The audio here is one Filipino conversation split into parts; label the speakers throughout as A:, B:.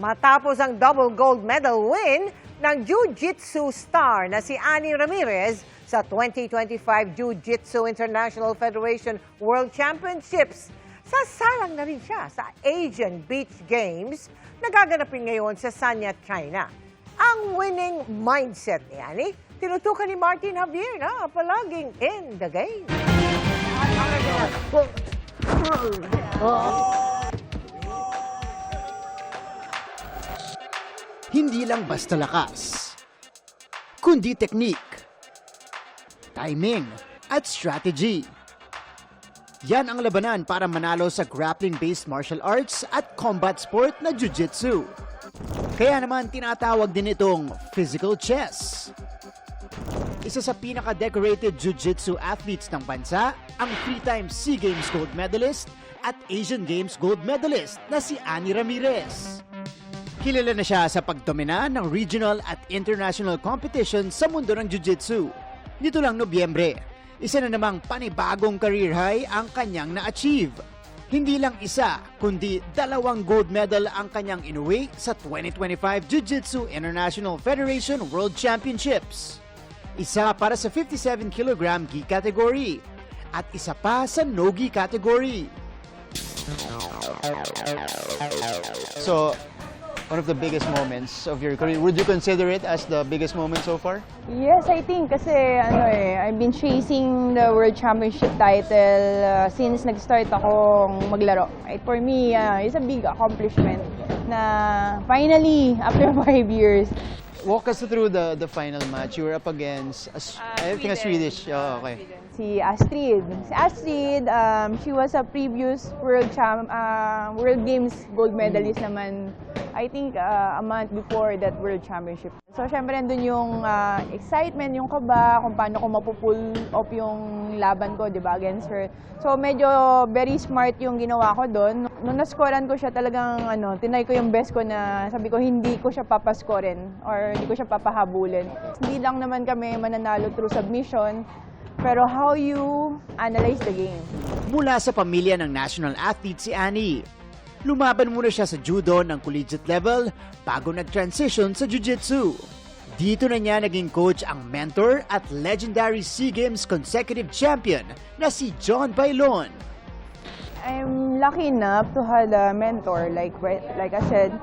A: Matapos ang double gold medal win ng Jiu-Jitsu star na si Annie Ramirez sa 2025 Jiu-Jitsu International Federation World Championships. Sasalang na rin siya sa Asian Beach Games na gaganapin ngayon sa Sanya, China. Ang winning mindset ni Annie, tinutukan ni Martin Javier na palaging in the game.
B: Hindi lang basta lakas, kundi technique, timing, at strategy. Yan ang labanan para manalo sa grappling-based martial arts at combat sport na jiu-jitsu. Kaya naman tinatawag din itong physical chess. Isa sa pinaka-decorated jiu-jitsu athletes ng bansa, ang 3-time SEA Games gold medalist at Asian Games gold medalist na si Annie Ramirez. Kilala na siya sa pagdomina ng regional at international competition sa mundo ng jiu-jitsu. Nito lang Nobyembre, isa na namang panibagong career high ang kanyang na-achieve. Hindi lang isa, kundi 2 gold medal ang kanyang inuwi sa 2025 Jiu-Jitsu International Federation World Championships. Isa para sa 57 kg gi category at isa pa sa no-gi category.
C: So, one of the biggest moments of your career. Would you consider it as the biggest moment so far?
D: Yes, I think kasi I've been chasing the World Championship title since nag-start akong maglaro. For me, it's a big accomplishment na finally, after 5 years.
C: Walk us through the final match. You were up against, I think a Swedish. Oh, okay.
D: Si Astrid. She was a previous World Games gold medalist naman. I think a month before that World Championship. So, syempre, nandun yung excitement, yung kaba, kung paano ko mapupull off yung laban ko, di ba, against her. So, medyo very smart yung ginawa ko doon. Nung nascorean ko siya, talagang, tinay ko yung best ko na sabi ko, hindi ko siya papascoren or hindi ko siya papahabulin. Hindi lang naman kami mananalo through submission, pero how you analyze the game.
B: Mula sa pamilya ng national athlete si Annie, lumaban muna siya sa judo ng collegiate level bago nag-transition sa jiu-jitsu. Dito na niya naging coach ang mentor at legendary SEA Games consecutive champion na si John Bailon.
D: I'm lucky enough to have a mentor like I said,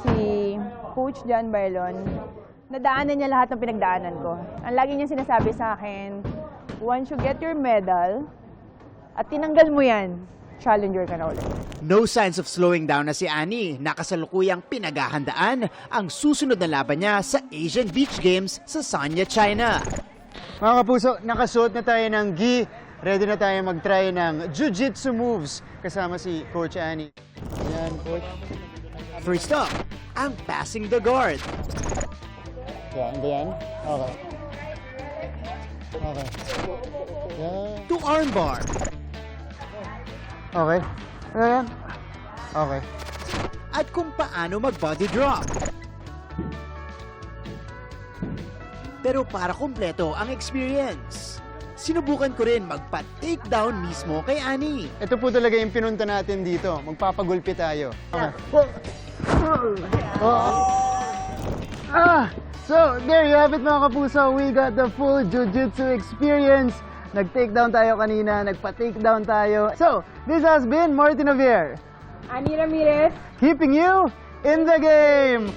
D: si Coach John Bailon. Nadaanan niya lahat ng pinagdaanan ko. Ang lagi niya sinasabi sa akin, once you get your medal at tinanggal mo yan, challenger ka na ulit.
B: No signs of slowing down na si Annie. Nakasalukuyang pinaghahandaan ang susunod na laban niya sa Asian Beach Games sa Sanya, China.
C: Mga kapuso, nakasuot na tayo ng gi. Ready na tayo mag-try ng jiu-jitsu moves kasama si Coach Annie. Yan, Coach.
B: First up, ang passing the guard.
C: Yan. Okay. Okay. Yan.
B: To armbar.
C: Okay. Ano yan? Okay.
B: At kung paano mag-body drop. Pero para kumpleto ang experience, sinubukan ko rin magpa-takedown mismo kay Annie.
C: Ito po talaga yung pinunta natin dito. Magpapagulpi tayo. Okay. So, there you have it mga kapuso. We got the full jiu-jitsu experience. Nag-takedown tayo kanina, nagpa-takedown tayo. So, this has been Martin Javier.
D: Annie Ramirez.
C: Keeping you in the game.